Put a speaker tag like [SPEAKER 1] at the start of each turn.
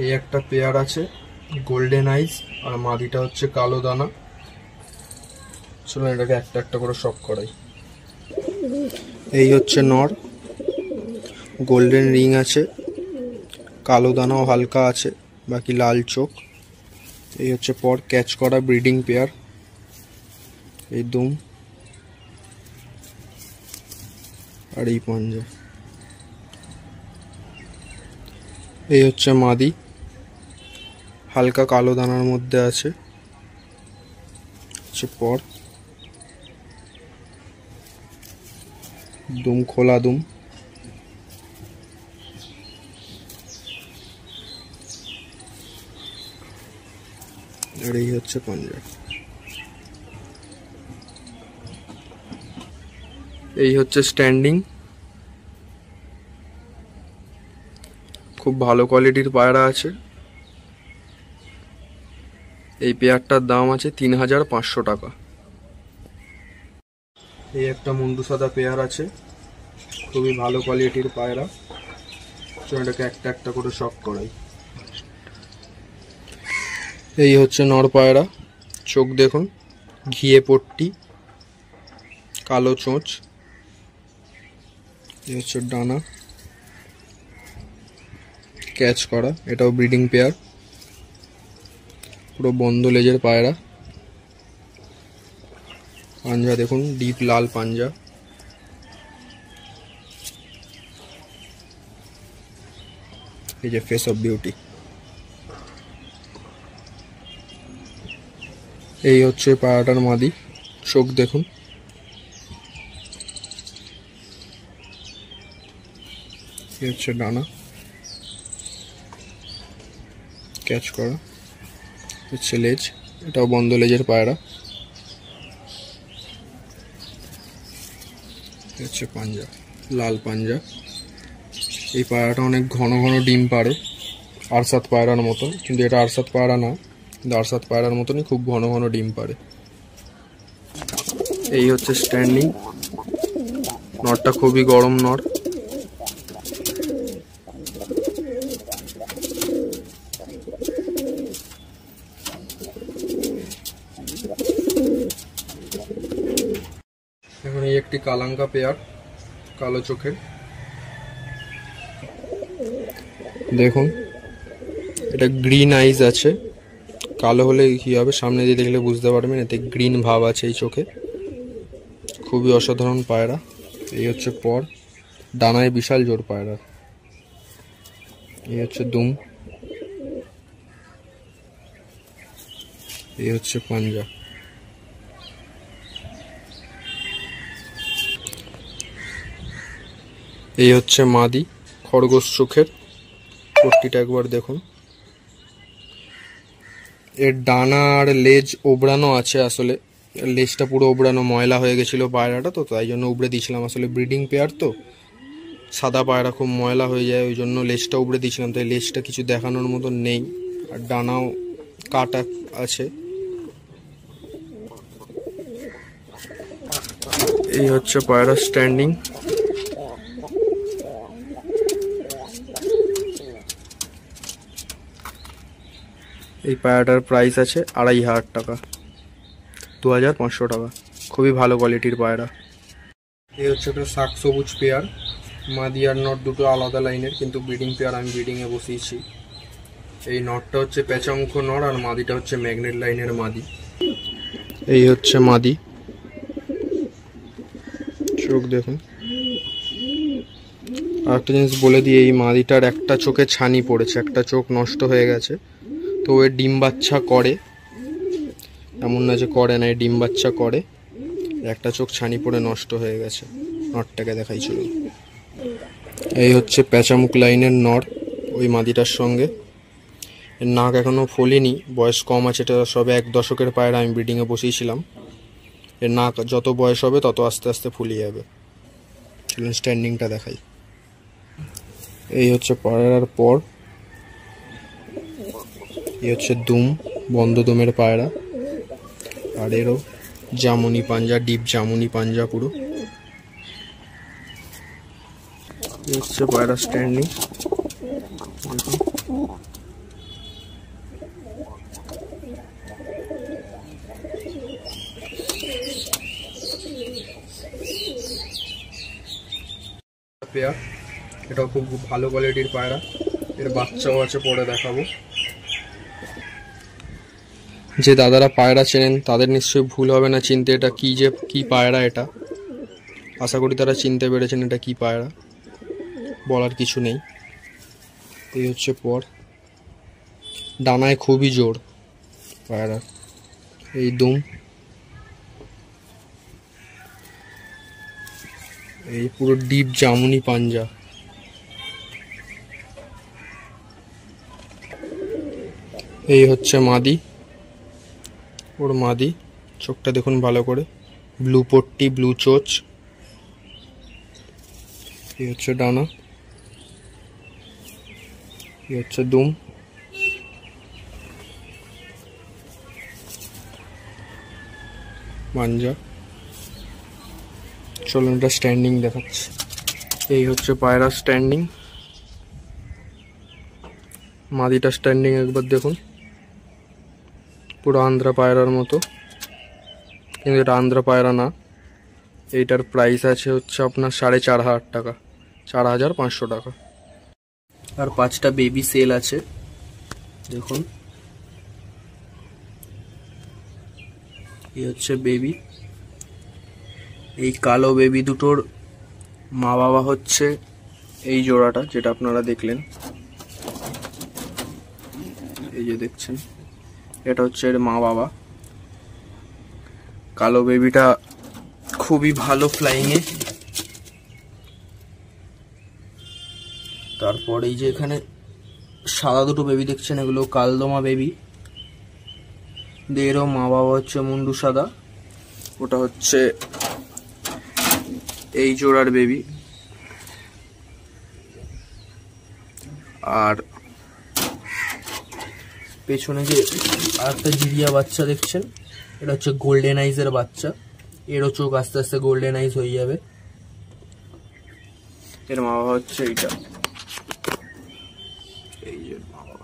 [SPEAKER 1] এই একটা পেয়ার আছে গোল্ডেন আইস, আর মাদিটা হচ্ছে কালো দানা। চলো এটাকে একটা একটা করে শক করাই। এই হচ্ছে নর, গোল্ডেন রিং আছে, কালো দানাও হালকা আছে, বাকি লাল চোখ। এই হচ্ছে পর ক্যাচ করা ব্রিডিং পেয়ার। এই দুম আর এই পাঞ্জা। এই হচ্ছে মাদি, হালকা কালো দানার মধ্যে আছে। পর দুম, খোলা দুম। আর এই হচ্ছে পাঞ্জা। এই হচ্ছে স্ট্যান্ডিং, খুব ভালো কোয়ালিটির পায়রা আছে। এই পেয়ারটার দাম আছে ৩৫০০ টাকা। এই একটা মুন্ডু সাদা পেয়ার আছে, খুবই ভালো কোয়ালিটির পায়রা। চলো এটাকে একটা একটা করে শক করাই। এই হচ্ছে নর পায়রা, চোখ দেখুন, ঘিয়ে পট্টি, কালো চোঁচ। এই হচ্ছে ডানা, ক্যাচ করা, এটাও ব্রিডিং পেয়ার, পুরো বন্ধ লেজের পায়রা। পাঞ্জা দেখুন, ডিপ লাল পাঞ্জা। এই যে ফেস অফ বিউটি। এই হচ্ছে পায়রাটার মাদি, চোখ দেখুন। এই হচ্ছে ডানা, ক্যাচ করা, হচ্ছে লেজ, এটাও বন্ধ লেজের পায়রা। হচ্ছে পাঞ্জা, লাল পাঞ্জা। এই পায়রাটা অনেক ঘন ঘন ডিম পাড়ে, আরসাত পায়রার মতন, কিন্তু এটা আরসাত পায়রা না, কিন্তু আরসাত পায়রার মতনই খুব ঘন ঘন ডিম পাড়ে। এই হচ্ছে স্ট্যান্ডিং, নরটা খুবই গরম নর। এখন এই একটি কালাঙ্কা পেয়ার, কালো চোখের। দেখুন এটা গ্রিন আইজ আছে, কালো হলে কি হবে সামনে দিয়ে দেখলে বুঝতে পারবেন, এতে গ্রিন ভাব আছে এই চোখে। খুবই অসাধারণ পায়রা। এই হচ্ছে পর, ডানায় বিশাল জোর পায়রা। এই হচ্ছে দুম। এই হচ্ছে পাঞ্জা। এই হচ্ছে মাদি, খরগোশ চোখের, পট্টিটা একবার দেখুন। এর ডানা আর লেজ ওবড়ানো আছে, আসলে লেজটা পুরো ওবড়ানো, ময়লা হয়ে গেছিলো পায়রাটা, তো তাই জন্য উবড়ে দিয়েছিলাম। আসলে ব্রিডিং পেয়ার তো, সাদা পায়রা খুব ময়লা হয়ে যায়, ওই জন্য লেজটা উবড়ে দিয়েছিলাম, তাই লেজটা কিছু দেখানোর মতো নেই। আর ডানাও কাটা আছে। এই হচ্ছে পায়রা স্ট্যান্ডিং। এই পায়রাটার প্রাইস আছে ২৫০০ টাকা, ২৫০০ টাকা। খুবই ভালো কোয়ালিটির পায়রা। এই হচ্ছে একটা শাক সবুজ পেয়ার, মাদি আর নট দুটো আলাদা লাইনের, কিন্তু ব্রিডিং পেয়ার আমি ব্রিডিংয়ে বসিয়েছি। এই নটটা হচ্ছে পেঁচামুখ নর, আর মাদিটা হচ্ছে ম্যাগনেট লাইনের মাদি। এই হচ্ছে মাদি, চোখ দেখুন। আর একটা জিনিস বলে দিই, এই মাদিটার একটা চোখে ছানি পড়েছে, একটা চোখ নষ্ট হয়ে গেছে। তো এ ডিম বাচ্চা করে, এমন না যে করে না, ডিম বাচ্চা করে। একটা চোখ ছানি পড়ে নষ্ট হয়ে গেছে। নরটাকে দেখাই চলুন। এই হচ্ছে পেঁচামুখ লাইনের নর ওই মাদিটার সঙ্গে। এর নাক এখনো ফোলেনি, বয়স কম আছে, এটা সবে ১ দশকের পায়রা আমি ব্রিডিংয়ে বসিয়েছিলাম। এর নাক যত বয়স হবে তত আস্তে আস্তে ফুলিয়ে যাবে। চলুন স্ট্যান্ডিংটা দেখাই। এই হচ্ছে পায়রার পর। এই হচ্ছে দুম, বন্ধ দুমের পায়রা। আর এরও জামুনি পাঞ্জা, ডিপ জামুনি পাঞ্জা পুরো। এই হচ্ছে পায়রা স্ট্যান্ডিং, দেখুন পেয়ার, এটাও খুব ভালো কোয়ালিটির পায়রা। এর বাচ্চাও আছে, পরে দেখাবো। যে দাদারা পায়রা চেনেন তাদের নিশ্চয়ই ভুল হবে না চিনতে, এটা কি পায়রা। এটা আশা করি তারা চিনতে পেরেছেন এটা কি পায়রা, বলার কিছু নেই। এই হচ্ছে পর, ডানায় খুবই জোর পায়রা। এই দুম, এই পুরো ডিপ জামুনি পাঞ্জা। এই হচ্ছে মাদি, ওর মাদি, চোখটা দেখুন ভালো করে, ব্লু পট্টি, ব্লু চোচ। এই হচ্ছে ডানা, এই হচ্ছে দুম। মাঞ্জা। চলুন এটা স্ট্যান্ডিং দেখাচ্ছি। এই হচ্ছে পায়রা স্ট্যান্ডিং, মাদিটা স্ট্যান্ডিং একবার দেখুন, পুরো আন্ধ্রা পায়রার মতো, কিন্তু এটা আন্ধ্রা পায়রা না। এইটার প্রাইস আছে হচ্ছে আপনার 4,500 টাকা, 4,500 টাকা। আর 5টা বেবি সেল আছে, দেখুন। এই হচ্ছে বেবি, এই কালো বেবি দুটোর মা বাবা হচ্ছে এই জোড়াটা যেটা আপনারা দেখলেন, এই যে দেখছেন, এটা হচ্ছে এর মা বাবা। কালো বেবিটা খুবই ভালো ফ্লাইংয়ে। তারপর এই যে এখানে সাদা দুটো বেবি দেখছেন, এগুলো কালদমা বেবি, এরও মা বাবা হচ্ছে মুন্ডু সাদা। ওটা হচ্ছে এই জোড়ার বেবি। আর পেছনে যে আরেকটা জিরিয়া বাচ্চা দেখছেন, এটা হচ্ছে গোল্ডেন আইজের বাচ্চা। এরও চোখ আস্তে আস্তে গোল্ডেন আইজ হয়ে যাবে। এর মা বাবা হচ্ছে এইটা, এই যে মা বাবা।